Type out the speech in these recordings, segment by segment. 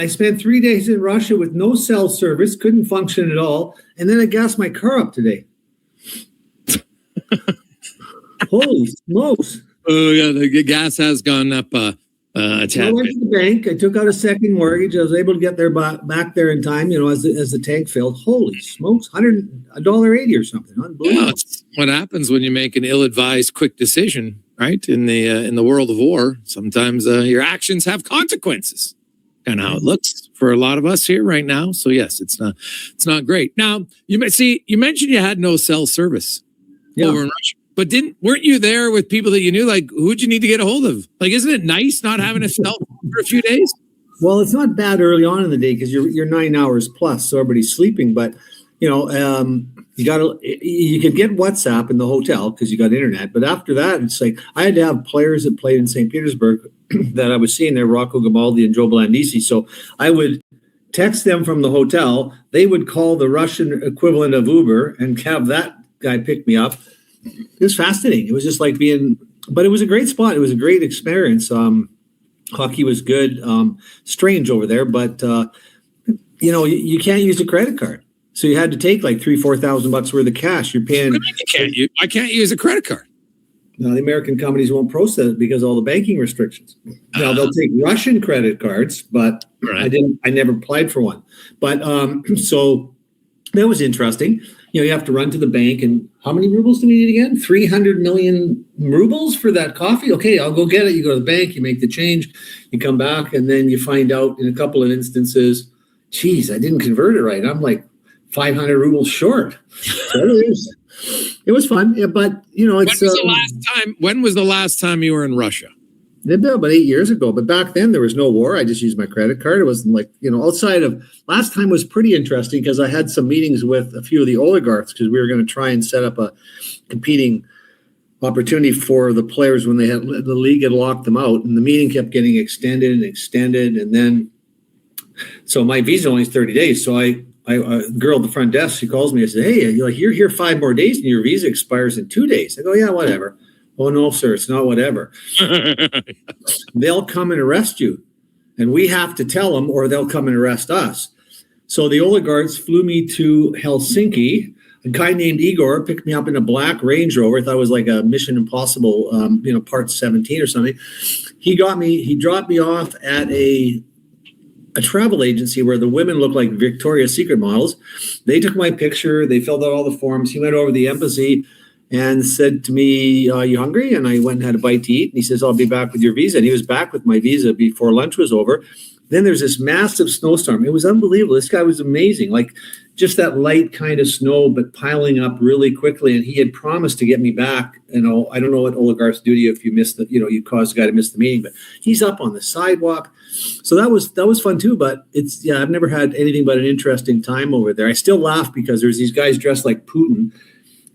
I spent 3 days in Russia with no cell service, couldn't function at all, and then I gassed my car up today. Holy smokes! Oh yeah, the gas has gone up a tad. I went to the bank. I took out a second mortgage. I was able to get there back there in time. As the tank filled. Holy smokes! $180 or something. Unbelievable. Yeah, it's what happens when you make an ill-advised quick decision, right? In the world of war, sometimes your actions have consequences. Kind of how it looks for a lot of us here right now. So yes, it's not great. Now you mentioned you had no cell service over in Russia, but weren't you there with people that you knew? Like, who'd you need to get a hold of? Like, isn't it nice not having a cell phone for a few days? Well, it's not bad early on in the day because you're 9 hours plus, so everybody's sleeping. But you could get WhatsApp in the hotel because you got internet. But after that, it's like I had to have players that played in St. Petersburg that I was seeing there, Rocco Grimaldi and Joe Blandisi. So I would text them from the hotel. They would call the Russian equivalent of Uber and have that guy pick me up. It was fascinating. It was just like but it was a great spot. It was a great experience. Hockey was good. Strange over there, but you can't use a credit card. So you had to take like $3,000-$4,000 worth of cash. You're paying. I can't use a credit card. No, the American companies won't process it because of all the banking restrictions. Now they'll take Russian credit cards, but right. I never applied for one. But so that was interesting. You have to run to the bank, and how many rubles do we need again? 300 million rubles for that coffee? Okay, I'll go get it. You go to the bank, you make the change, you come back, and then you find out in a couple of instances, geez, I didn't convert it right. I'm like 500 rubles short. So it was fun, but it's. When was the last time you were in Russia? About 8 years ago, but back then there was no war. I just used my credit card. It wasn't like, outside of last time was pretty interesting because I had some meetings with a few of the oligarchs because we were going to try and set up a competing opportunity for the players when the league had locked them out, and the meeting kept getting extended, and then so my visa only is 30 days. So I girl at the front desk, she calls me. I said, "Hey, you're here 5 more days and your visa expires in 2 days." I go, "Yeah, whatever." "Oh, no, sir, it's not whatever." They'll come and arrest you, and we have to tell them, or they'll come and arrest us. So the oligarchs flew me to Helsinki. A guy named Igor picked me up in a black Range Rover. I thought it was like a Mission Impossible, part 17 or something. He dropped me off at a travel agency where the women looked like Victoria's Secret models. They took my picture. They filled out all the forms. He went over to the embassy and said to me, "You hungry?" And I went and had a bite to eat. And he says, "I'll be back with your visa." And he was back with my visa before lunch was over. Then there's this massive snowstorm. It was unbelievable. This guy was amazing. Like just that light kind of snow, but piling up really quickly. And he had promised to get me back. I don't know what oligarchs do to you if you miss you caused a guy to miss the meeting, but he's up on the sidewalk. So that was fun too. But I've never had anything but an interesting time over there. I still laugh because there's these guys dressed like Putin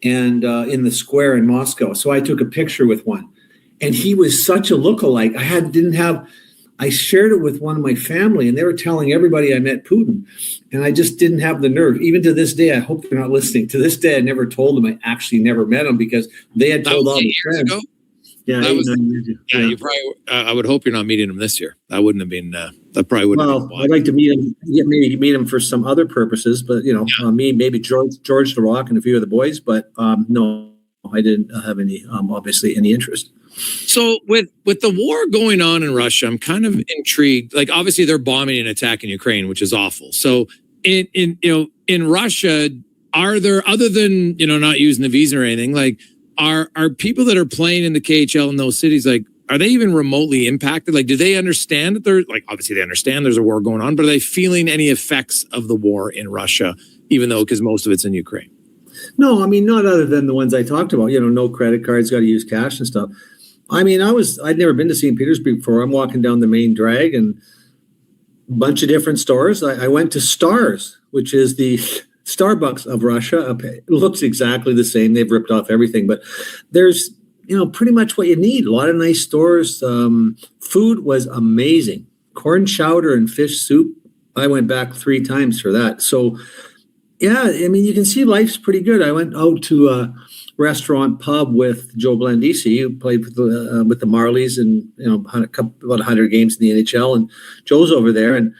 and in the square in Moscow. So I took a picture with one, and he was such a lookalike. I shared it with one of my family, and they were telling everybody I met Putin, and I just didn't have the nerve. Even to this day, I hope they're not listening. To this day, I never told them I actually never met him because they had told all the friends. Ago? Yeah, you probably. I would hope you're not meeting him this year. That wouldn't have been. That probably wouldn't. Well, I'd like to meet him. Maybe meet him for some other purposes, but me, maybe George the Rock, and a few of the boys. But no, I didn't have any. Obviously, any interest. So with the war going on in Russia, I'm kind of intrigued. Like obviously they're bombing and attacking Ukraine, which is awful. So in Russia, are there, other than not using the visa or anything, like are people that are playing in the KHL in those cities, like are they even remotely impacted? Like do they understand that obviously they understand there's a war going on, but are they feeling any effects of the war in Russia, even though because most of it's in Ukraine? No, I mean not other than the ones I talked about. No credit cards, got to use cash and stuff. I mean, I'd never been to St. Petersburg before. I'm walking down the main drag and a bunch of different stores. I went to Stars, which is the Starbucks of Russia. It looks exactly the same. They've ripped off everything, but there's, pretty much what you need. A lot of nice stores. Food was amazing. Corn chowder and fish soup. I went back 3 times for that. So, yeah, I mean, you can see life's pretty good. I went out to a restaurant pub with Joe Blandisi, who played with the Marlies and about 100 games in the NHL, and Joe's over there, and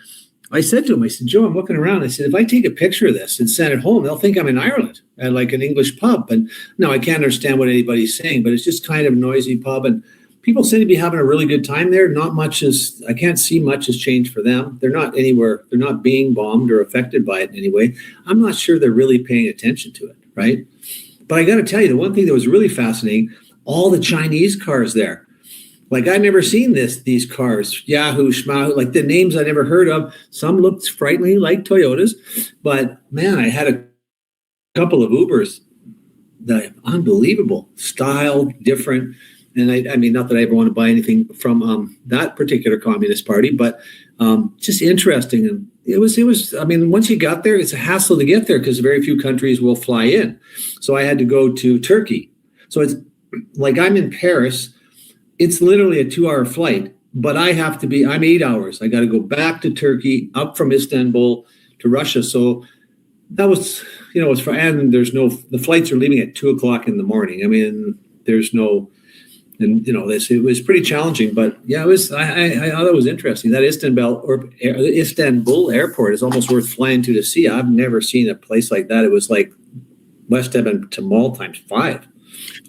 I said to him, I said, Joe, I'm looking around. I said, if I take a picture of this and send it home, they'll think I'm in Ireland at like an English pub. And no, I can't understand what anybody's saying, but it's just kind of a noisy pub. And people seem to be having a really good time there. Not much is, I can't see much has changed for them. They're not anywhere, they're not being bombed or affected by it in any way. I'm not sure they're really paying attention to it, right? But I got to tell you, the one thing that was really fascinating, all the Chinese cars there. Like I've never seen these cars, Yahoo, Schmahoo, like the names I never heard of. Some looked frighteningly like Toyotas, but man, I had a couple of Ubers that unbelievable style, different. And I mean, not that I ever want to buy anything from that particular Communist Party, but just interesting. And it was, I mean, once you got there, it's a hassle to get there because very few countries will fly in. So I had to go to Turkey. So it's like I'm in Paris. It's literally a 2-hour flight, but I'm 8 hours. I got to go back to Turkey, up from Istanbul to Russia. So that was, and the flights are leaving at 2:00 in the morning. I mean, there's no, and it was pretty challenging, but yeah, it was, I thought it was interesting. That Istanbul airport is almost worth flying to see. I've never seen a place like that. It was like West Edmonton to Mall times 5.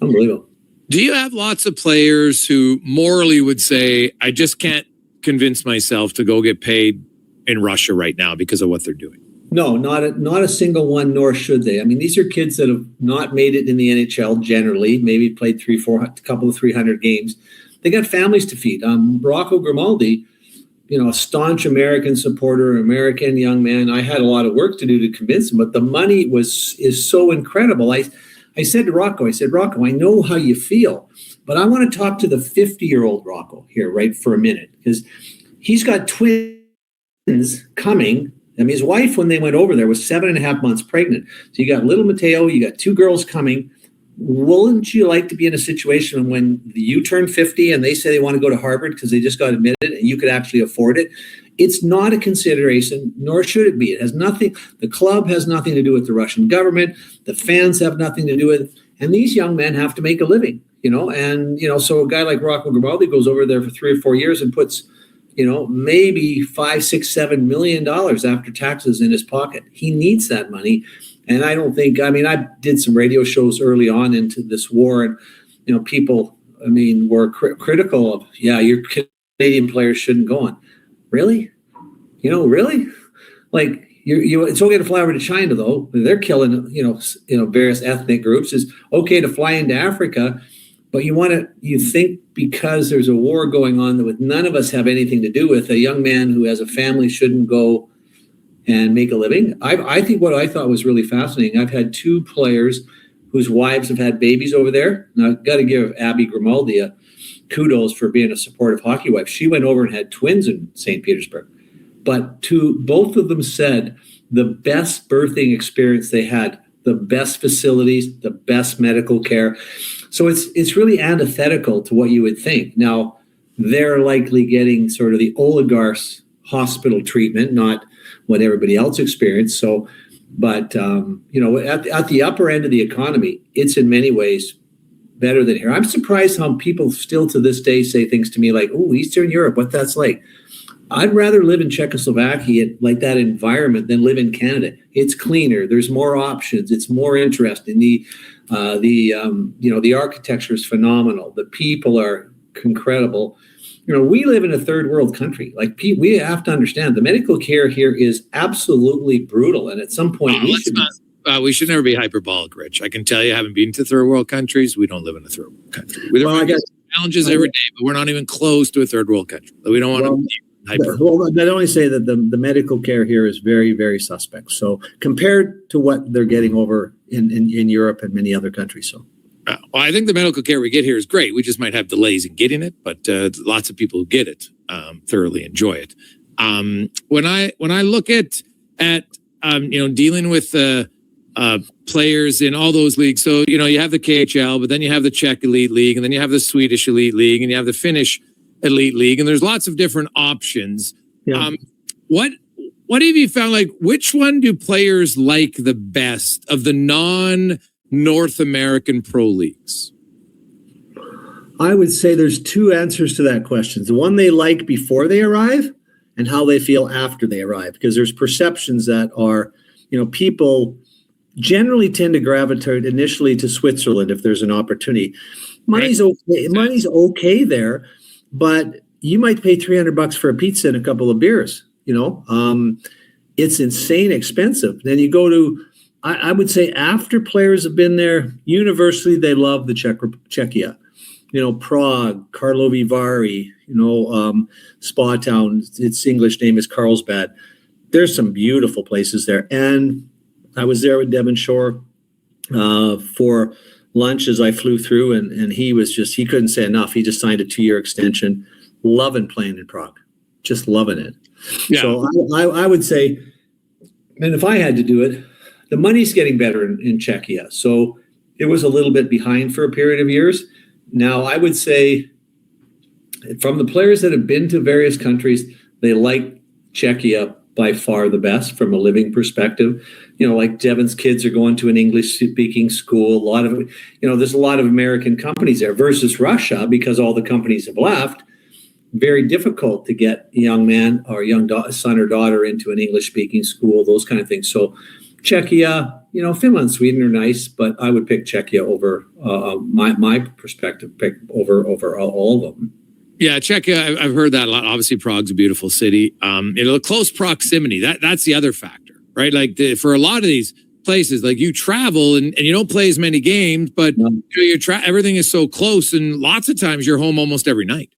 Unbelievable. Do you have lots of players who morally would say, I just can't convince myself to go get paid in Russia right now because of what they're doing? No, not a single one, nor should they. I mean, these are kids that have not made it in the NHL generally, maybe played 300 games. They got families to feed. Rocco Grimaldi, a staunch American supporter, American young man. I had a lot of work to do to convince him, but the money is so incredible. I said to Rocco, I know how you feel, but I want to talk to the 50-year-old Rocco here, right, for a minute, because he's got twins coming. I mean, his wife, when they went over there, was 7.5 months pregnant. So you got little Mateo, you got 2 girls coming. Wouldn't you like to be in a situation when you turn 50 and they say they want to go to Harvard because they just got admitted and you could actually afford it? It's not a consideration, nor should it be. It has nothing. The club has nothing to do with the Russian government. The fans have nothing to do with it. And these young men have to make a living, And, so a guy like Rocco Grimaldi goes over there for 3 or 4 years and puts, maybe $5, $6, $7 million after taxes in his pocket. He needs that money. And I don't think, I did some radio shows early on into this war and, people, were critical of, your Canadian players shouldn't go on. Really? Really? Like it's okay to fly over to China though. They're killing, various ethnic groups. It's okay to fly into Africa, but you think because there's a war going on that with none of us have anything to do with, a young man who has a family shouldn't go and make a living. I think what I thought was really fascinating, I've had 2 players whose wives have had babies over there. And I've got to give Abby Grimaldi a kudos for being a supportive hockey wife. She went over and had twins in St. Petersburg. But both of them said the best birthing experience they had, the best facilities, the best medical care. So it's really antithetical to what you would think. Now, they're likely getting sort of the oligarchs' hospital treatment, not what everybody else experienced. So, but, at the upper end of the economy, it's in many ways better than here. I'm surprised how people still to this day say things to me like, oh, Eastern Europe, what that's like. I'd rather live in Czechoslovakia, like that environment, than live in Canada. It's cleaner. There's more options. It's more interesting. The architecture is phenomenal. The people are incredible. We live in a third world country. Like we have to understand the medical care here is absolutely brutal. And at some point, we should never be hyperbolic, Rich. I can tell you, having been to third world countries, we don't live in a third world country. We have challenges every day, but we're not even close to a third world country. We don't want to be hyperbolic. Well, I'd only say that the medical care here is very, very suspect. So compared to what they're getting over in Europe and many other countries. So. Well, I think the medical care we get here is great. We just might have delays in getting it, but lots of people who get it thoroughly enjoy it. When I look at dealing with players in all those leagues, so you have the KHL, but then you have the Czech Elite League, and then you have the Swedish Elite League, and you have the Finnish Elite League, and there's lots of different options. Yeah. What have you found? Like, which one do players like the best of the non-North American pro leagues? I would say there's 2 answers to that question. The one they like before they arrive, and how they feel after they arrive, because there's perceptions that are, people generally tend to gravitate initially to Switzerland if there's an opportunity. Money's okay. Money's okay there, but you might pay $300 for a pizza and a couple of beers. It's insane expensive. Then you go to, I would say, after players have been there, universally they love the Czechia. Prague, Karlovy Vary, Spa Town. Its English name is Carlsbad. There's some beautiful places there, and I was there with Devon Shore for lunch as I flew through, and he couldn't say enough. He just signed a 2-year extension, loving playing in Prague, just loving it. Yeah. So I would say, and if I had to do it, the money's getting better in Czechia. So it was a little bit behind for a period of years. Now, I would say from the players that have been to various countries, they like Czechia by far the best from a living perspective. Like Devon's kids are going to an English-speaking school. There's a lot of American companies there versus Russia, because all the companies have left. Very difficult to get a young man or a young son or daughter into an English-speaking school, those kind of things. So Czechia, Finland, Sweden are nice, but I would pick Czechia over my perspective, pick over all of them. Yeah, Czechia, I've heard that a lot. Obviously, Prague's a beautiful city. The close proximity, that's the other factor, right? Like for a lot of these places, like you travel and you don't play as many games, but everything is so close, and lots of times you're home almost every night.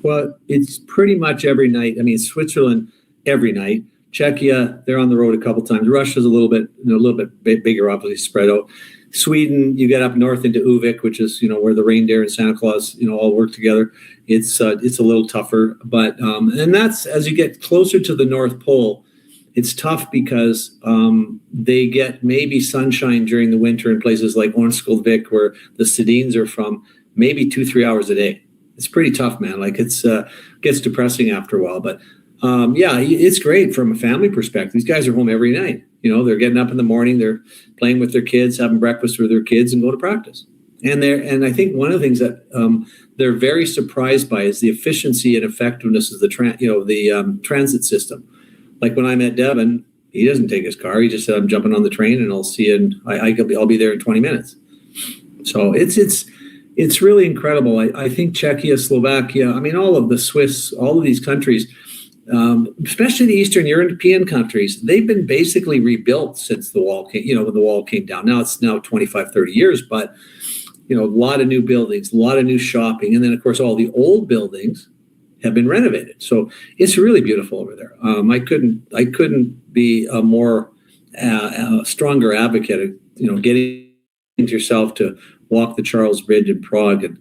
Well, it's pretty much every night. I mean, Switzerland every night. Czechia, they're on the road a couple times. Russia's a little bit bigger, obviously spread out. Sweden, you get up north into Uvik, which is where the reindeer and Santa Claus all work together. It's a little tougher, but and that's as you get closer to the North Pole, it's tough because they get maybe sunshine during the winter in places like Ormskovik, where the Sedins are from, maybe 2-3 hours a day. It's pretty tough, man. Like it's gets depressing after a while, but it's great from a family perspective. These guys are home every night. They're getting up in the morning, they're playing with their kids, having breakfast with their kids, and go to practice. And I think one of the things that they're very surprised by is the efficiency and effectiveness of the transit system. Like when I met Devon, he doesn't take his car. He just said, "I'm jumping on the train, and I'll see you. And I'll be there in 20 minutes." So it's really incredible. I think Czechia, Slovakia, all of the Swiss, all of these countries, especially the Eastern European countries, they've been basically rebuilt since the wall came, when the wall came down. Now it's 25, 30 years, but a lot of new buildings, a lot of new shopping. And then of course, all the old buildings have been renovated. So it's really beautiful over there. I couldn't be a more stronger advocate of, getting yourself to walk the Charles Bridge in Prague and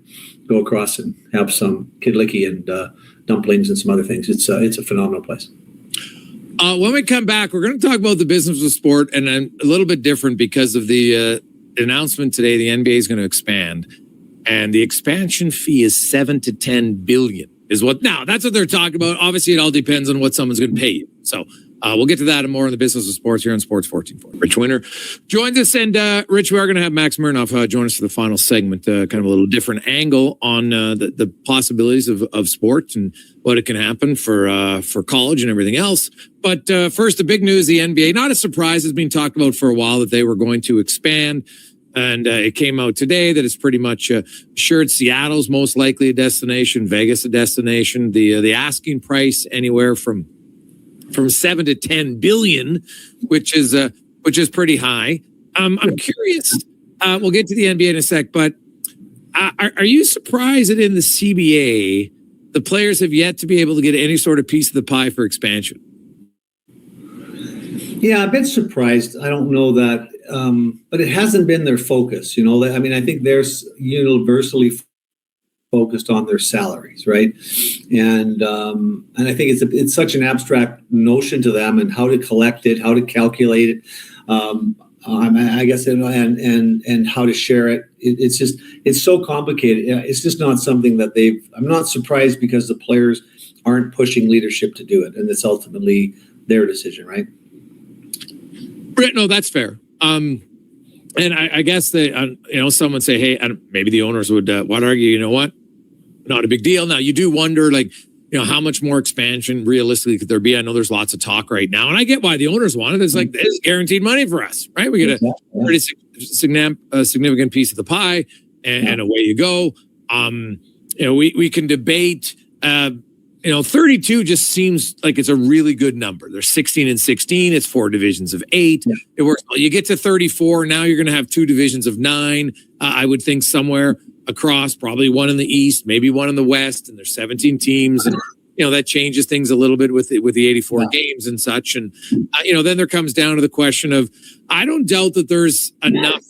go across and have some kidlicky and dumplings and some other things. It's a phenomenal place. When we come back, we're going to talk about the business of sport, and a little bit different because of the announcement today. The NBA is going to expand, and the expansion fee is $7 to $10 billion. Now that's what they're talking about. Obviously, it all depends on what someone's going to pay you. So we'll get to that and more in the business of sports here on Sports 1440. Rich Winter joins us, and Rich, we are going to have Max Muranov join us for the final segment, kind of a little different angle on the possibilities of sports and what it can happen for college and everything else. But first, the big news: the NBA, not a surprise, has been talked about for a while that they were going to expand. And it came out today that it's pretty much assured Seattle's most likely a destination, Vegas a destination. The asking price anywhere from 7 to 10 billion, which is pretty high. I'm curious. We'll get to the NBA in a sec, but are you surprised that in the CBA the players have yet to be able to get any sort of piece of the pie for expansion? Yeah, I've been surprised. I don't know that, but it hasn't been their focus. I think they're universally focused on their salaries, right? And I think it's such an abstract notion to them, and how to collect it, how to calculate it, I guess, and how to share it. It's so complicated. It's just not something that I'm not surprised, because the players aren't pushing leadership to do it, and it's ultimately their decision, right? No, that's fair. And I guess that, someone say, hey, maybe the owners would argue, you know what? Not a big deal. Now, you do wonder, like, how much more expansion realistically could there be? I know there's lots of talk right now, and I get why the owners want it. It's like, this is guaranteed money for us, right? We get a pretty significant piece of the pie, and away you go. We can debate. 32 just seems like it's a really good number. There's 16 and 16. It's 4 divisions of 8. Yeah. It works. You get to 34. Now you're going to have 2 divisions of 9. I would think somewhere across, probably one in the East, maybe one in the West, and there's 17 teams, and that changes things a little bit with the 84 games and such. And then there comes down to the question of, I don't doubt that there's enough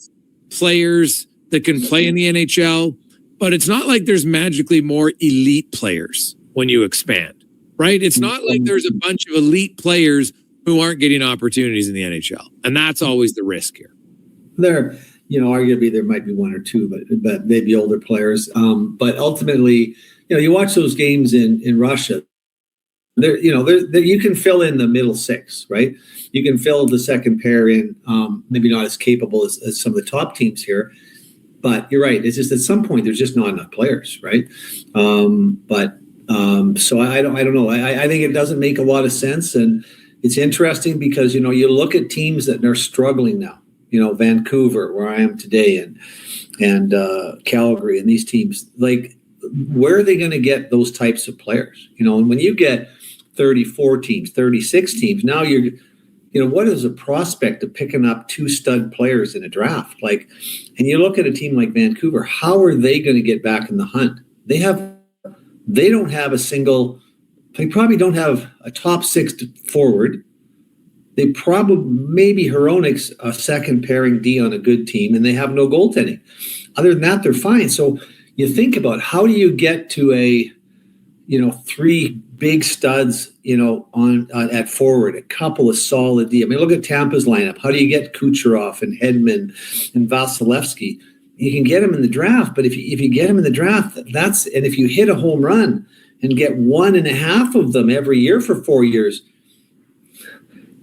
players that can play in the NHL, but it's not like there's magically more elite players when you expand, right? It's not like there's a bunch of elite players who aren't getting opportunities in the NHL, and that's always the risk here. Arguably there might be 1 or 2, but maybe older players. But ultimately, you watch those games in Russia. There, you can fill in the middle 6, right? You can fill the second pair in, maybe not as capable as some of the top teams here. But you're right. It's just at some point there's just not enough players, right? So I don't know. I think it doesn't make a lot of sense, and it's interesting because you look at teams that are struggling now. Vancouver, where I am today, and Calgary, and these teams, like, where are they going to get those types of players? And when you get 34 teams, 36 teams, now you're, what is a prospect of picking up 2 stud players in a draft? Like, and you look at a team like Vancouver, how are they going to get back in the hunt? They don't have they probably don't have a top 6 forward. They maybe Hronik's a second pairing D on a good team, and they have no goaltending. Other than that, they're fine. So you think about, how do you get to a, 3 big studs, on at forward, a couple of solid D. I mean, look at Tampa's lineup. How do you get Kucherov and Hedman and Vasilevsky? You can get them in the draft, but if you get them in the draft, and if you hit a home run and get 1.5 of them every year for 4 years,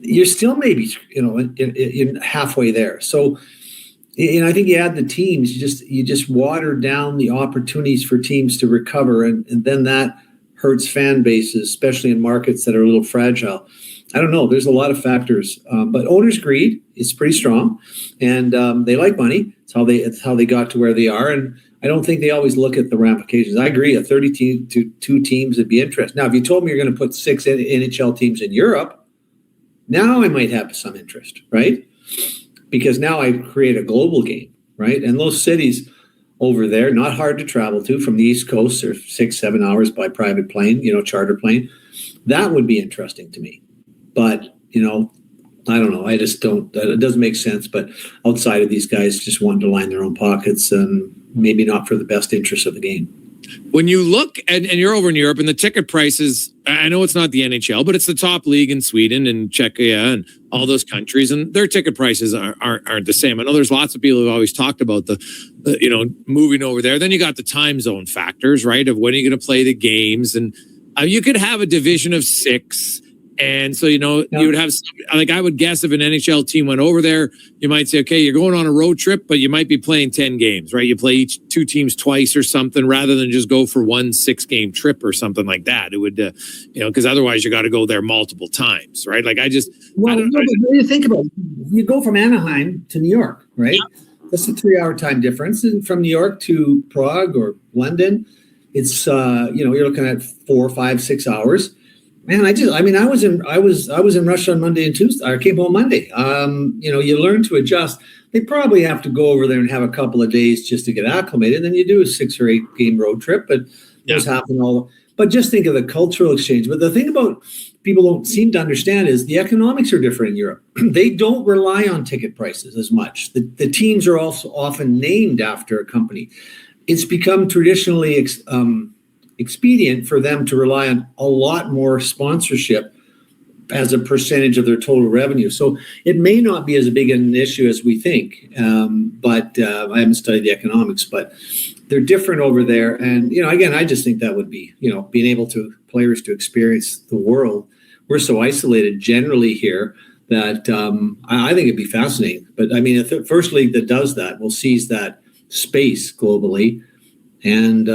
you're still maybe, in halfway there. So, I think you add the teams, you just water down the opportunities for teams to recover, and then that hurts fan bases, especially in markets that are a little fragile. I don't know. There's a lot of factors, but owners' greed is pretty strong, and they like money. It's how they got to where they are, and I don't think they always look at the ramifications. I agree. 32 teams would be interesting. Now, if you told me you're going to put 6 NHL teams in Europe, now I might have some interest, right? Because now I create a global game, right? And those cities over there, not hard to travel to from the East Coast, or 6-7 hours by private plane, charter plane. That would be interesting to me. But, I don't know. I just don't, it doesn't make sense. But outside of these guys just wanting to line their own pockets, and maybe not for the best interest of the game. When you look, and you're over in Europe, and the ticket prices, I know it's not the NHL, but it's the top league in Sweden and Czechia and all those countries, and their ticket prices aren't the same. I know there's lots of people who've always talked about the moving over there. Then you got the time zone factors, right, of when are you going to play the games, and you could have a division of 6. And so, you would have, like, I would guess if an NHL team went over there, you might say, okay, you're going on a road trip, but you might be playing 10 games, right? You play each 2 teams twice or something, rather than just go for 1 6-game trip or something like that. It would, because otherwise you got to go there multiple times, right? Like, when you think about it, you go from Anaheim to New York, right? Yeah. That's a 3-hour time difference. And from New York to Prague or London, it's, you're looking at 4, 5, 6 hours. Man, I was in Russia on Monday and Tuesday. I came home Monday. You learn to adjust. They probably have to go over there and have a couple of days just to get acclimated. Then you do a 6 or 8 game road trip, but those happen all. But just think of the cultural exchange. But the thing about people don't seem to understand is the economics are different in Europe. They don't rely on ticket prices as much. The teams are also often named after a company. It's become traditionally expedient for them to rely on a lot more sponsorship as a percentage of their total revenue. So it may not be as big an issue as we think, but I haven't studied the economics, but they're different over there. And, again, I just think that would be, being able to players to experience the world. We're so isolated generally here that I think it'd be fascinating. But I mean, if the first league that does that will seize that space globally. And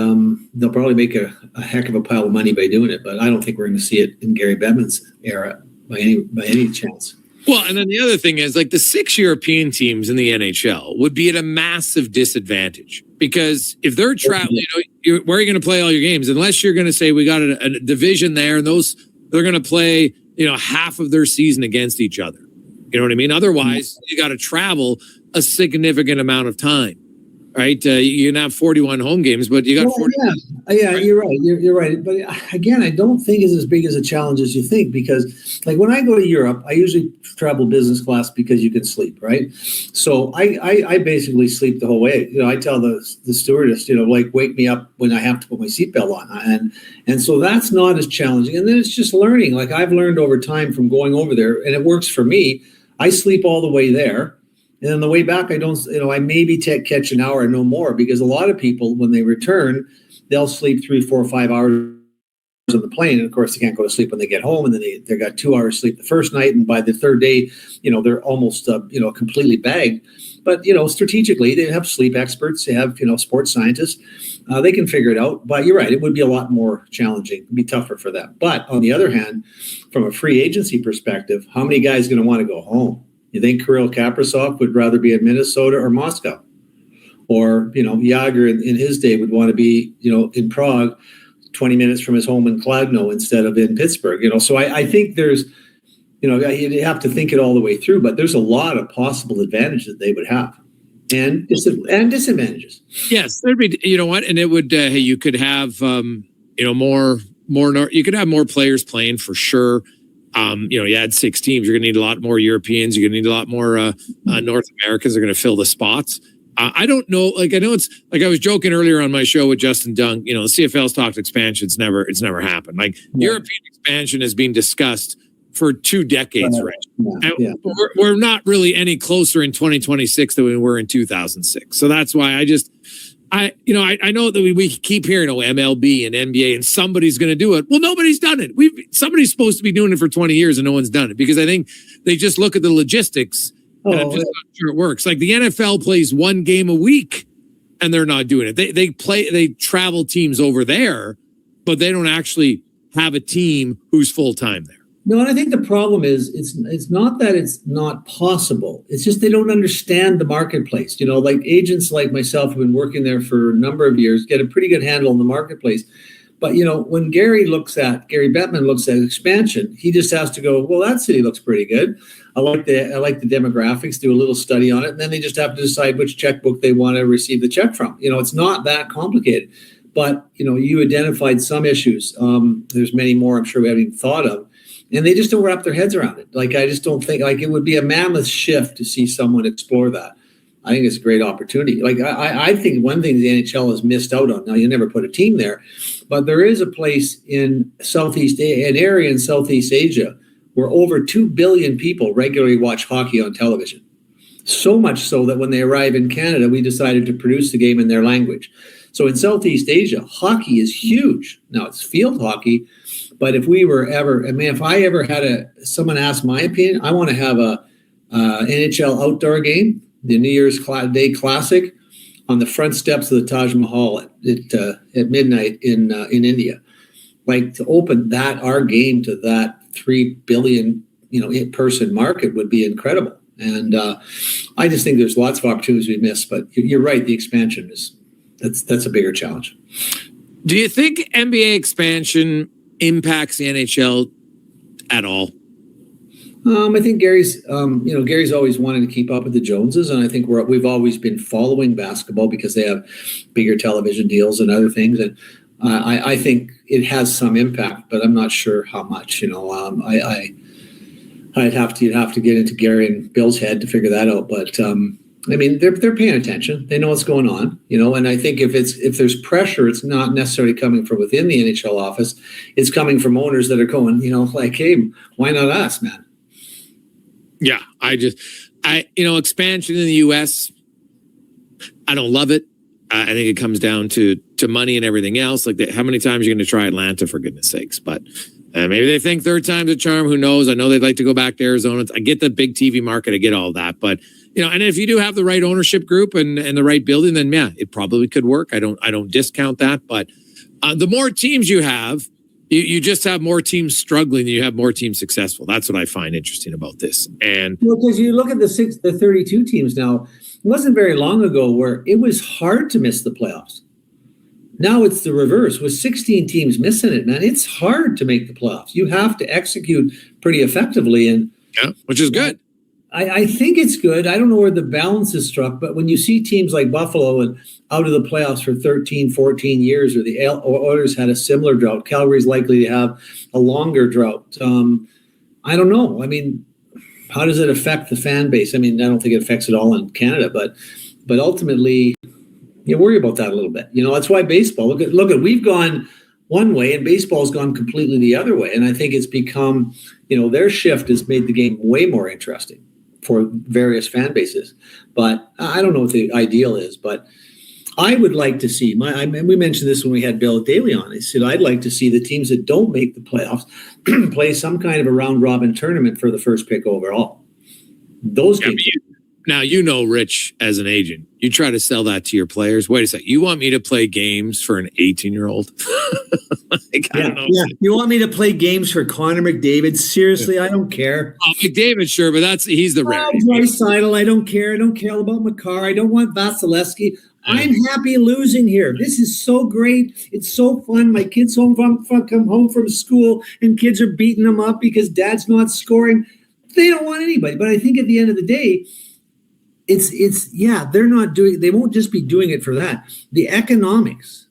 they'll probably make a heck of a pile of money by doing it. But I don't think we're going to see it in Gary Bettman's era by any chance. Well, and then the other thing is, like, the 6 European teams in the NHL would be at a massive disadvantage because if they're traveling, where are you going to play all your games? Unless you're going to say we got a division there, and they're going to play, half of their season against each other. You know what I mean? Otherwise, you got to travel a significant amount of time. Right, you can have 41 home games, but you got 40. Yeah, right? You're right. You're right. But again, I don't think it's as big as a challenge as you think because, like, when I go to Europe, I usually travel business class because you can sleep, right? So I basically sleep the whole way. I tell the stewardess, wake me up when I have to put my seatbelt on, and so that's not as challenging. And then it's just learning. Like, I've learned over time from going over there, and it works for me. I sleep all the way there. And on the way back, I don't, I maybe catch an hour, no more, because a lot of people, when they return, they'll sleep 3, 4, 5 hours on the plane. And of course, they can't go to sleep when they get home. And then they got 2 hours sleep the first night. And by the third day, they're almost, completely bagged. But, strategically, they have sleep experts, they have, sports scientists. They can figure it out. But you're right, it would be a lot more challenging. It'd be tougher for them. But on the other hand, from a free agency perspective, how many guys are going to want to go home? You think Kirill Kaprizov would rather be in Minnesota or Moscow? Or, Jágr in his day would want to be, in Prague, 20 minutes from his home in Kladno instead of in Pittsburgh. So I think there's, you have to think it all the way through, but there's a lot of possible advantages that they would have and disadvantages. Yes, there'd be, and it would, you could have, more, you could have more players playing for sure. You had 6 teams. You're going to need a lot more Europeans. You're going to need a lot more North Americans. Are going to fill the spots. I don't know. Like, I know it's like I was joking earlier on my show with Justin Dunk. The CFL's talked expansion. It's never happened. Like, European expansion has been discussed for 2 decades, right? Yeah. We're not really any closer in 2026 than we were in 2006. So that's why I know that we keep hearing, MLB and NBA and somebody's going to do it. Well, nobody's done it. Somebody's supposed to be doing it for 20 years and no one's done it because I think they just look at the logistics and I'm just not sure it works. Like, the NFL plays 1 game a week and they're not doing it. They travel teams over there, but they don't actually have a team who's full time there. No, and I think the problem is it's not that it's not possible. It's just they don't understand the marketplace. Like, agents like myself who've been working there for a number of years get a pretty good handle on the marketplace. But, when Gary Bettman looks at expansion, he just has to go, well, that city looks pretty good. I like the demographics, do a little study on it, and then they just have to decide which checkbook they want to receive the check from. It's not that complicated. But, you identified some issues. There's many more I'm sure we haven't even thought of. And they just don't wrap their heads around it. Like, I just don't think, like, it would be a mammoth shift to see someone explore that. I think it's a great opportunity. Like, I think one thing the NHL has missed out on, now you never put a team there, but there is a place in an area in Southeast Asia where over 2 billion people regularly watch hockey on television. So much so that when they arrive in Canada, we decided to produce the game in their language. So in Southeast Asia, hockey is huge. Now, it's field hockey. But if I ever had someone ask my opinion, I want to have a NHL outdoor game, the New Year's Day Classic, on the front steps of the Taj Mahal at midnight in India. Like, to open our game to that 3 billion person market would be incredible. And I just think there's lots of opportunities we miss. But you're right, the expansion that's a bigger challenge. Do you think NBA expansion impacts the NHL at all? I think Gary's always wanted to keep up with the Joneses, and I think we've always been following basketball because they have bigger television deals and other things. And I think it has some impact, but I'm not sure how much. You'd have to get into Gary and Bill's head to figure that out. But they're paying attention. They know what's going on, and I think if there's pressure, it's not necessarily coming from within the NHL office. It's coming from owners that are going, like, hey, why not us, man? Yeah, expansion in the U.S., I don't love it. I think it comes down to money and everything else. Like, how many times are you going to try Atlanta, for goodness sakes? But Maybe they think third time's a charm. Who knows? I know they'd like to go back to Arizona. I get the big TV market. I get all that. But, and if you do have the right ownership group and the right building, then yeah, it probably could work. I don't discount that. But the more teams you have, you just have more teams struggling than you have more teams successful. That's what I find interesting about this. And because you look at the 32 teams now, it wasn't very long ago where it was hard to miss the playoffs. Now it's the reverse with 16 teams missing it, man. It's hard to make the playoffs. You have to execute pretty effectively. And yeah, which is good. I think it's good. I don't know where the balance is struck, but when you see teams like Buffalo and out of the playoffs for 13, 14 years, or the Oilers had a similar drought, Calgary's likely to have a longer drought. I don't know. I mean, how does it affect the fan base? I mean, I don't think it affects it all in Canada, but ultimately, you worry about that a little bit. That's why baseball. Look at we've gone one way and baseball's gone completely the other way. And I think it's become, their shift has made the game way more interesting for various fan bases. But I don't know what the ideal is, but I would like to see we mentioned this when we had Bill Daly on. He said, I'd like to see the teams that don't make the playoffs play some kind of a round robin tournament for the first pick overall. Those games. Now, Rich, as an agent, you try to sell that to your players. Wait a second. You want me to play games for an 18-year-old? I don't know. Yeah. You want me to play games for Connor McDavid? Seriously, I don't care. Oh, McDavid, sure, but he's the rare. Draisaitl, I don't care. I don't care about Makar. I don't want Vasilevsky. I'm happy losing here. This is so great. It's so fun. My kids come home from school and kids are beating them up because dad's not scoring. They don't want anybody. But I think at the end of the day, they won't just be doing it for that. The economics,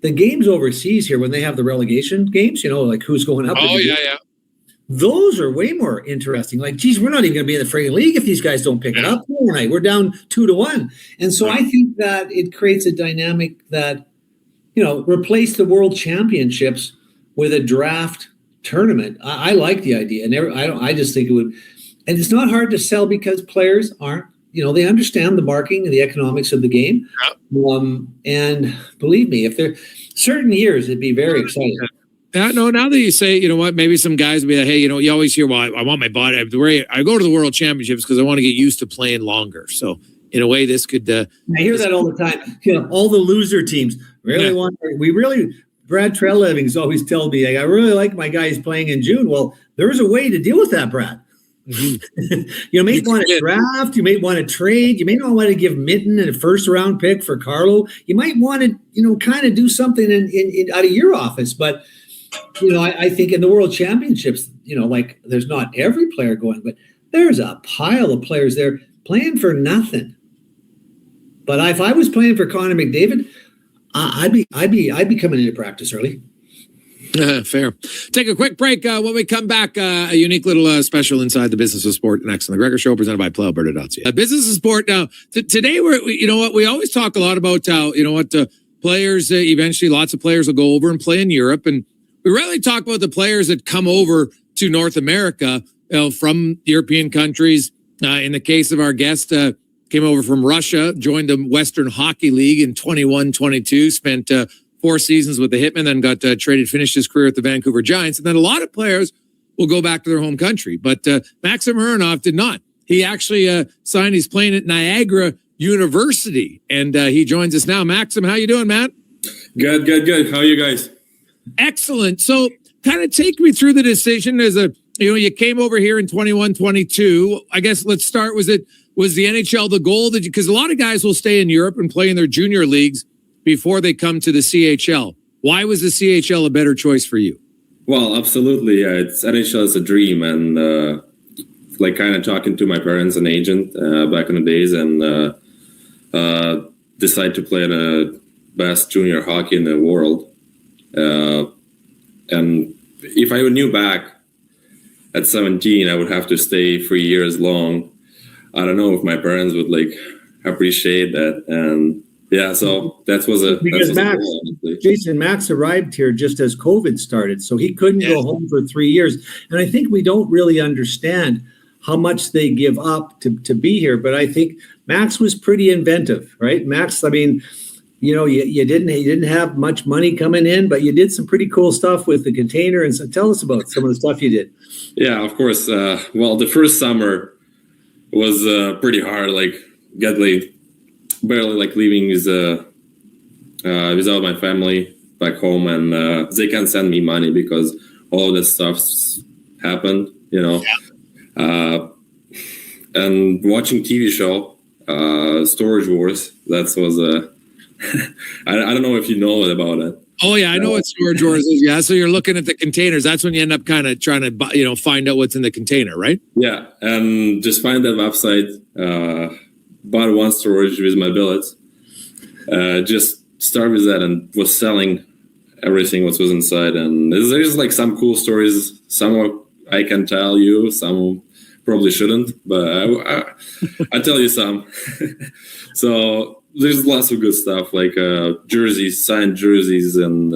the games overseas here when they have the relegation games, like who's going up. Oh, yeah. Those are way more interesting. Like, geez, we're not even going to be in the friggin' league if these guys don't pick it up overnight. We're down 2-1. And so I think that it creates a dynamic that, replace the world championships with a draft tournament. I like the idea. And I just think it would, and it's not hard to sell because players aren't, they understand the marketing and the economics of the game. And believe me, if there certain years, it'd be very exciting. No, now that you say, maybe some guys will be like, hey, you always hear, well, I want my body. I go to the World Championships because I want to get used to playing longer. So in a way, this could. I hear that all the time. All the loser teams Brad Treleving's always telling me, I really like my guys playing in June. Well, there's a way to deal with that, Brad. Mm-hmm. You may want to draft. You may want to trade. You may not want to give Mitten a first-round pick for Carlo. You might want to, kind of do something in out of your office. But I think in the World Championships, like there's not every player going, but there's a pile of players there playing for nothing. But if I was playing for Connor McDavid, I'd be coming into practice early. Fair. Take a quick break. When we come back, a unique little special inside the business of sport next on the Gregor Show, presented by PlayAlberta.ca. Business of sport. Now, today we always talk a lot about how players eventually lots of players will go over and play in Europe, and we rarely talk about the players that come over to North America from European countries. In the case of our guest, came over from Russia, joined the Western Hockey League in 21-22, spent 4 seasons with the Hitmen, then got traded, finished his career at the Vancouver Giants. And then a lot of players will go back to their home country. But Maxim Muranov did not. He actually signed, he's playing at Niagara University. And he joins us now. Maxim, how you doing, Matt? Good. How are you guys? Excellent. So kind of take me through the decision as you came over here in 21-22. I guess let's start. Was the NHL the goal? Because a lot of guys will stay in Europe and play in their junior leagues before they come to the CHL. Why was the CHL a better choice for you? Well, absolutely. It's NHL is a dream, and kind of talking to my parents and agent back in the days, and decide to play in the best junior hockey in the world. And if I knew back at 17, I would have to stay 3 years long. I don't know if my parents would appreciate that. And yeah, so that was Max arrived here just as COVID started, so he couldn't go home for 3 years. And I think we don't really understand how much they give up to be here. But I think Max was pretty inventive, right? Max, you didn't have much money coming in, but you did some pretty cool stuff with the container. And so tell us about some of the stuff you did. Yeah, of course. Well, the first summer was pretty hard. Like, barely like leaving without my family back home, and they can't send me money because all of this stuff's happened. And watching TV show, Storage Wars. That was I don't know if you know about it. Oh yeah, I know what storage wars is. Yeah, so you're looking at the containers. That's when you end up kind of trying to, find out what's in the container, right? Yeah, and just find that website. Bought one storage with my billets. Just start with that and was selling everything what was inside. And there's like some cool stories. Some I can tell you, some probably shouldn't, but I tell you some. So there's lots of good stuff like jerseys, signed jerseys, and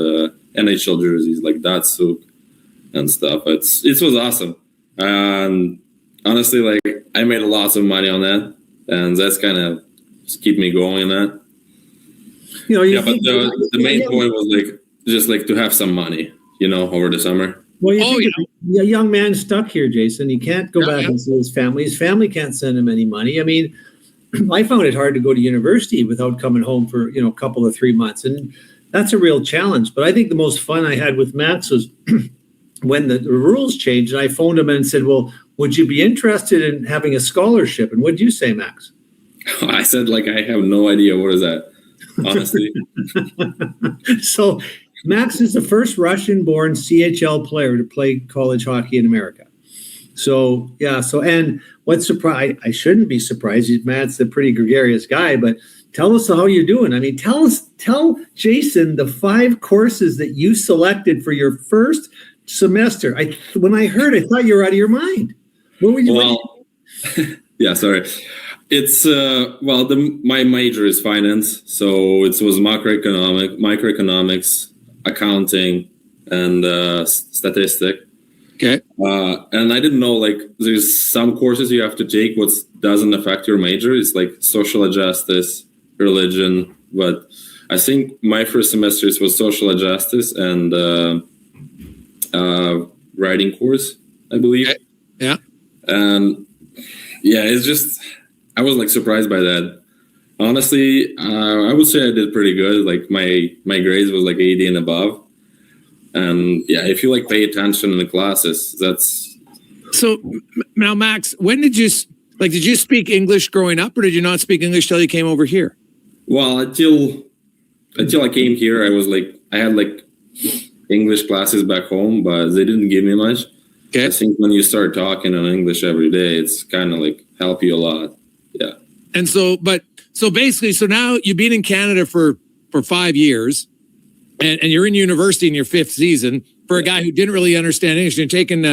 NHL jerseys like Datsuk and stuff. It was awesome, and honestly, like I made lots of money on that, and that's kind of keep me going in that. But the main point was like just like to have some money, over the summer. Well, a young man stuck here, Jason. He can't go back and see his family. His family can't send him any money. I mean, I found it hard to go to university without coming home for, a couple of 3 months. And that's a real challenge. But I think the most fun I had with Max was when the rules changed. And I phoned him and said, well, would you be interested in having a scholarship? And what did you say, Max? I said, like, I have no idea. What is that? Honestly. So Max is the first Russian-born CHL player to play college hockey in America. So, yeah. And what's surprised, I shouldn't be surprised. Matt's a pretty gregarious guy, but tell us how you're doing. I mean, tell Jason the 5 courses that you selected for your first semester. When I heard, I thought you were out of your mind. What were you? Well, yeah, sorry. It's my major is finance, so it was microeconomics, accounting, and statistic. Okay. And I didn't know, like, there's some courses you have to take what doesn't affect your major. It's like social justice, religion. But I think my first semester was social justice and writing course, I believe. Okay. Yeah. And yeah, it's just, I was like surprised by that. Honestly, I would say I did pretty good. Like my grades was like 80 and above. And yeah, if you like pay attention in the classes, that's. So now, Max, when did you speak English growing up, or did you not speak English till you came over here? Well, until I came here, I had like English classes back home, but they didn't give me much. Okay. I think when you start talking in English every day, it's kind of like help you a lot. Yeah. And so now you've been in Canada for 5 years. And you're in university in your 5th season for a guy who didn't really understand English and taking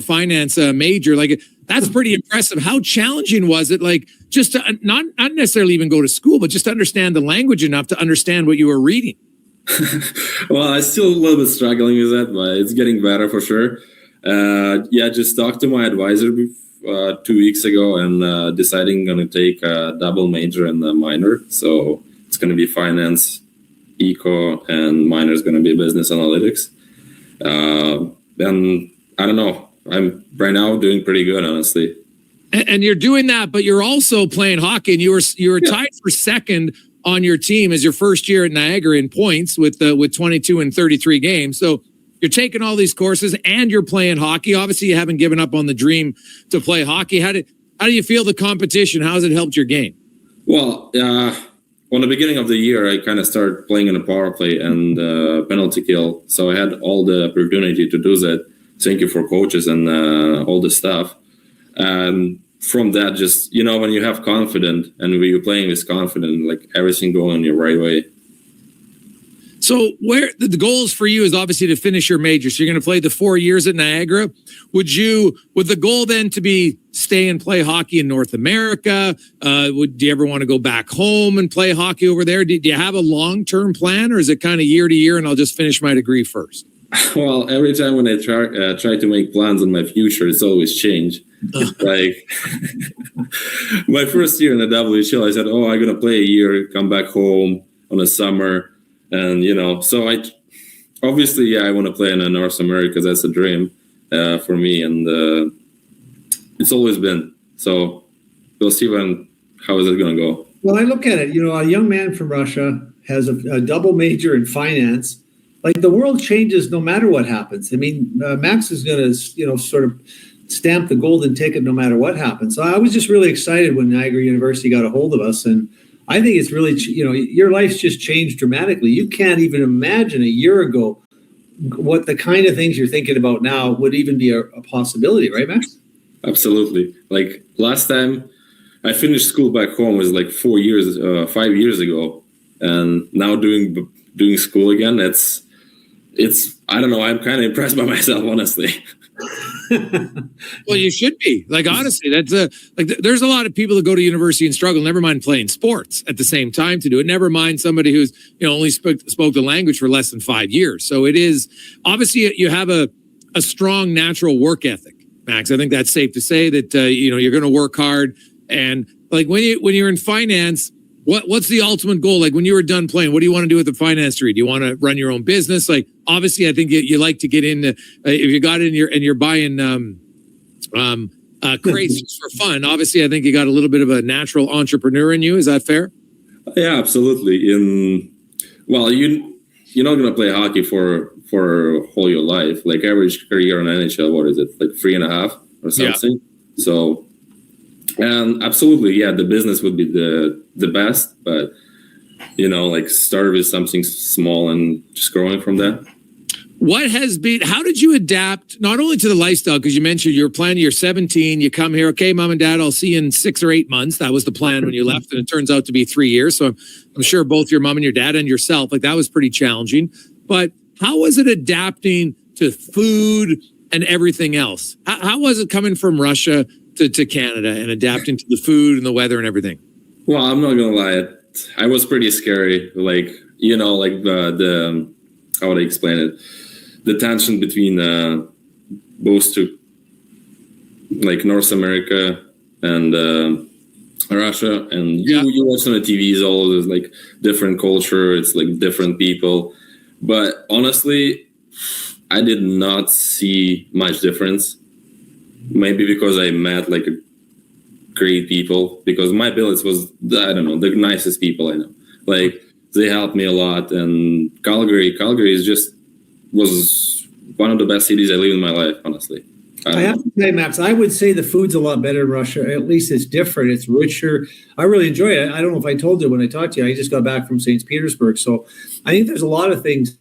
finance major. Like, that's pretty impressive. How challenging was it? Like, just to not necessarily even go to school, but just to understand the language enough to understand what you were reading. Well, I'm still a little bit struggling with that, but it's getting better for sure. Just talked to my advisor 2 weeks ago and deciding going to take a double major and a minor. So it's going to be finance, eco, and minor is going to be business analytics. And I don't know. I'm right now doing pretty good, honestly. And you're doing that, but you're also playing hockey, and you were tied for second on your team as your first year at Niagara in points with 22 and 33 games. So you're taking all these courses and you're playing hockey. Obviously, you haven't given up on the dream to play hockey. How do you feel the competition? How has it helped your game? Well, on the beginning of the year, I kind of started playing in a power play and penalty kill. So I had all the opportunity to do that. Thank you for coaches and all the stuff. And from that, just, when you have confidence and when you're playing with confidence, like everything going your right way. So where the goals for you is obviously to finish your major. So you're going to play the 4 years at Niagara. Would the goal then to be stay and play hockey in North America? Do you ever want to go back home and play hockey over there? Do you have a long-term plan, or is it kind of year to year and I'll just finish my degree first? Well, every time when I try to make plans on my future, it's always changed. Like my first year in the WHL, I said, I'm going to play a year, come back home. on the summer, and so I obviously I want to play in North America. That's a dream for me, and it's always been. So we'll see how is it going to go. Well, I look at it, a young man from Russia has a double major in finance. Like, the world changes no matter what happens. I mean, Max is going to, sort of stamp the golden ticket no matter what happens. So I was just really excited when Niagara University got a hold of us. And I think it's really, your life's just changed dramatically. You can't even imagine a year ago what the kind of things you're thinking about now would even be a possibility, right, Max? Absolutely. Like, last time I finished school back home was like 5 years ago. And now doing school again, it's I don't know, I'm kind of impressed by myself, honestly. Well, you should be. Like, honestly, that's there's a lot of people that go to university and struggle, never mind playing sports at the same time to do it. Never mind somebody who's, only spoke the language for less than 5 years. So it is, obviously you have a strong natural work ethic, Max. I think that's safe to say that, you're going to work hard. And like when you're in finance, what's the ultimate goal? Like, when you were done playing, what do you want to do with the finance degree? Do you want to run your own business? Like, obviously, I think you like to get into, if you got in and you're buying crates for fun. Obviously, I think you got a little bit of a natural entrepreneur in you. Is that fair? Yeah, absolutely. You're not going to play hockey for whole your life. Like, average career in NHL, what is it? Like 3.5 or something. Yeah. So. And absolutely, yeah, the business would be the best, but like, start with something small and just growing from there. How did you adapt not only to the lifestyle, because you mentioned you're 17, you come here, okay, mom and dad, I'll see you in 6 or 8 months. That was the plan when you left, and it turns out to be 3 years. So I'm sure both your mom and your dad and yourself, like, that was pretty challenging. But how was it adapting to food and everything else? How was it coming from Russia to Canada and adapting to the food and the weather and everything? Well, I'm not gonna lie, I was pretty scary. Like, the how would I explain it? The tension between both two, like North America and Russia, and you watch on the TVs, all of this, like, different culture, it's like different people. But honestly, I did not see much difference. Maybe because I met like great people, because my billets was, I don't know, the nicest people I know. Like, they helped me a lot. And Calgary was one of the best cities I lived in my life, honestly. I have to say, Max, I would say the food's a lot better in Russia. At least it's different. It's richer. I really enjoy it. I don't know if I told you when I talked to you, I just got back from St. Petersburg. So I think there's a lot of things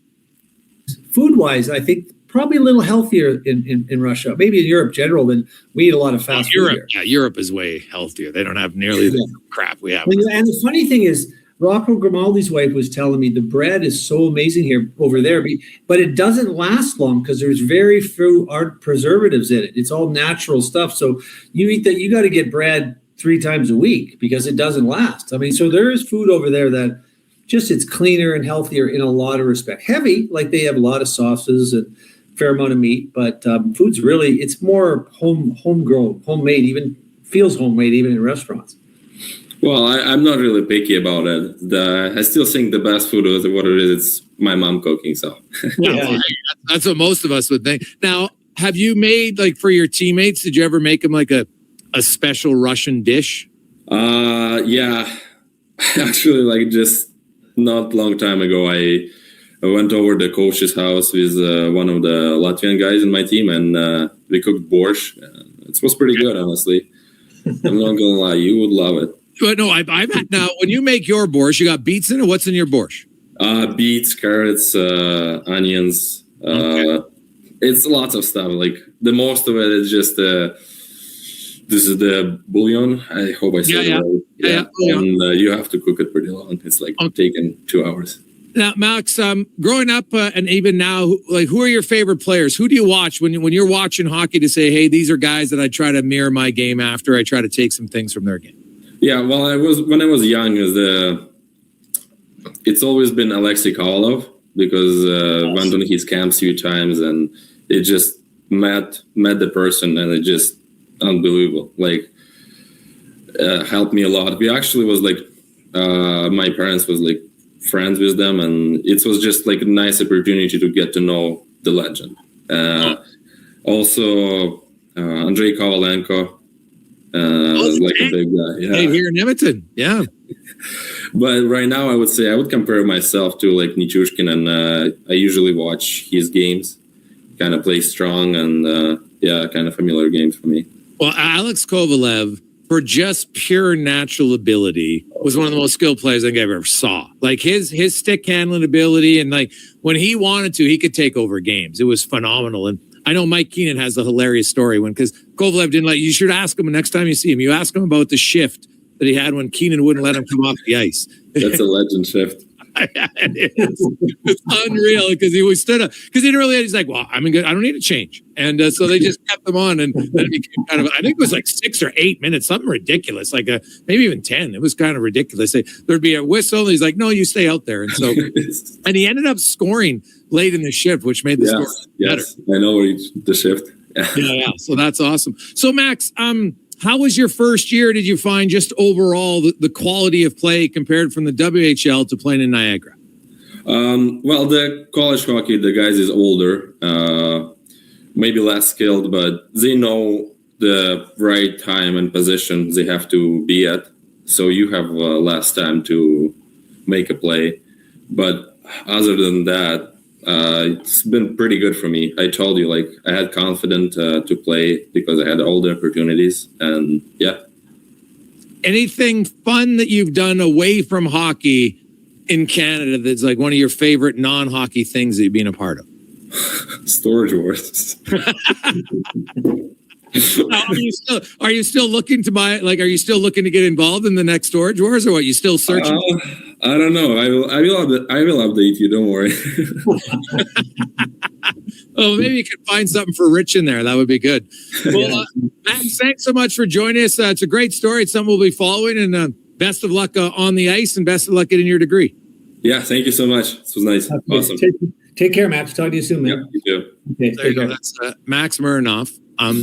food-wise, I think, probably a little healthier in Russia, maybe in Europe general, than we eat a lot of fast food here. Yeah, Europe is way healthier. They don't have nearly the crap we have. And the funny thing is, Rocco Grimaldi's wife was telling me the bread is so amazing here over there, but it doesn't last long because there's very few preservatives in it. It's all natural stuff. So you eat that, you got to get bread 3 times a week because it doesn't last. I mean, so there is food over there that just, it's cleaner and healthier in a lot of respect. Heavy, like they have a lot of sauces and fair amount of meat, but food's really, it's more homegrown, homemade, even feels homemade even in restaurants. Well, I'm not really picky about it. I still think the best food is what it is. It's my mom cooking. So that's what most of us would think. Now, have you made, like, for your teammates, did you ever make them like a special Russian dish? Yeah, actually, like, just not long time ago, I went over the coach's house with one of the Latvian guys in my team, and we cooked borscht. It was pretty good, honestly. I'm not gonna lie, you would love it. But no, I've had, now when you make your borscht, you got beets in it. What's in your borscht? Beets, carrots, onions. Okay. It's lots of stuff. Like, the most of it is just this is the bouillon. I hope I said it right. Yeah. And you have to cook it pretty long. It's like taking 2 hours. Now, Max, growing up and even now, like, who are your favorite players? Who do you watch when you're watching hockey to say, hey, these are guys that I try to mirror my game after? I try to take some things from their game. Yeah, well, when I was young, it's always been Alexei Kovalev, because went on his camps a few times, and it just met the person, and it just unbelievable. Like, helped me a lot. We actually was like, my parents was like friends with them, and it was just like a nice opportunity to get to know the legend. Also, Andrei Kovalenko, like a big guy. Yeah. Hey, here in Edmonton. Yeah. But right now, I would say I would compare myself to like Nichushkin, and I usually watch his games. Kind of play strong and kind of familiar games for me. Well, Alex Kovalev, for just pure natural ability, was one of the most skilled players I think I've ever saw. Like his stick handling ability, and like when he wanted to, he could take over games. It was phenomenal. And I know Mike Keenan has a hilarious story because Kovalev didn't you should ask him next time you see him. You ask him about the shift that he had when Keenan wouldn't let him come off the ice. That's a legend shift. It's unreal because he was stood up because he didn't really. He's like, well, I'm good. I don't need to change, and so they just kept them on, and then it became kind of. I think it was like 6 or 8 minutes, something ridiculous, like maybe even 10. It was kind of ridiculous. There'd be a whistle, and he's like, no, you stay out there, and so and he ended up scoring late in the shift, which made the score better. I know the shift. Yeah. So that's awesome. So Max, how was your first year? Did you find just overall the quality of play compared from the WHL to playing in Niagara? Well, the college hockey, the guys is older, maybe less skilled, but they know the right time and position they have to be at. So you have less time to make a play. But other than that, it's been pretty good for me. I told you, like, I had confidence to play because I had all the opportunities, and yeah. Anything fun that you've done away from hockey in Canada that's like one of your favorite non-hockey things that you've been a part of? Storage Wars. Are you still looking to buy? Like, are you still looking to get involved in the next Storage Wars, or what? You still searching? I don't know. I will update you. Don't worry. Oh, maybe you could find something for Rich in there. That would be good. Well, Max, thanks so much for joining us. It's a great story. It's something we'll be following, and best of luck on the ice, and best of luck getting your degree. Yeah, thank you so much. This was nice. Okay. Awesome. Take care, Max. Talk to you soon, man. Yeah, you too. Okay, there you go. That's Max Muranov.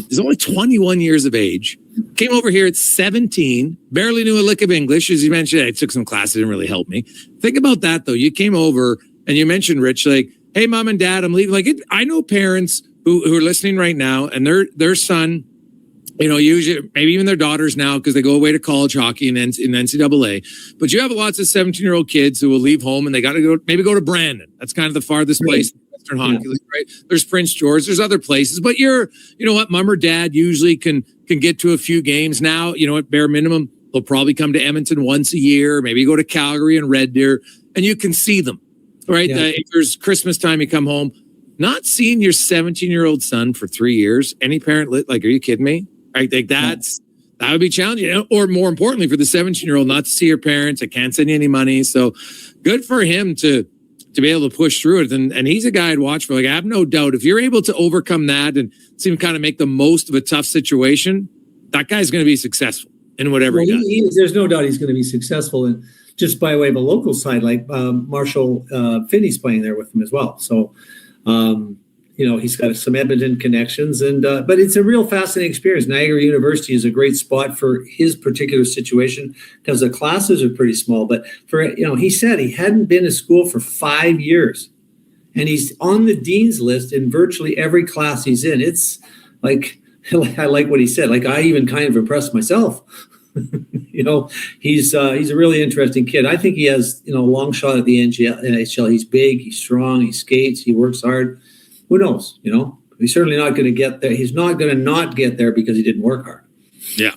He's only 21 years of age. Came over here at 17. Barely knew a lick of English. As you mentioned, I took some classes. Didn't really help me. Think about that, though. You came over and you mentioned, Rich, like, hey, mom and dad, I'm leaving. Like, I know parents who are listening right now, and their son, usually maybe even their daughters now, because they go away to college hockey in NCAA. But you have lots of 17-year-old kids who will leave home and they got to go to Brandon. That's kind of the farthest place. Western Hockey League, right? There's Prince George, there's other places, but mom or dad usually can get to a few games now. At bare minimum, they'll probably come to Edmonton once a year, maybe go to Calgary and Red Deer, and you can see them, right? Yeah. If there's Christmas time, you come home, not seeing your 17-year-old son for 3 years. Any parent, like, are you kidding me? I think that would be challenging, or more importantly, for the 17-year-old not to see your parents. I can't send you any money, so good for him to be able to push through it. And he's a guy I'd watch for. Like, I have no doubt if you're able to overcome that and see him kind of make the most of a tough situation, that guy's going to be successful in whatever he does. There's no doubt he's going to be successful. And just by way of a local side, like Marshall Finney's playing there with him as well. So, he's got some Edmonton connections, but it's a real fascinating experience. Niagara University is a great spot for his particular situation because the classes are pretty small. But he said he hadn't been to school for 5 years, and he's on the dean's list in virtually every class he's in. It's like, I like what he said. Like, I even kind of impressed myself. He's a really interesting kid. I think he has, a long shot at the NHL. He's big, he's strong, he skates, he works hard. Who knows? He's certainly not going to get there. He's not going to not get there because he didn't work hard. Yeah,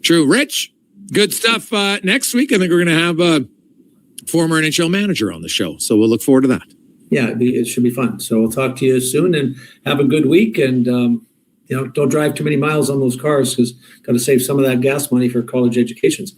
true. Rich, good stuff. Next week, I think we're going to have a former NHL manager on the show. So we'll look forward to that. Yeah, it should be fun. So we'll talk to you soon and have a good week. And, don't drive too many miles on those cars because got to save some of that gas money for college educations.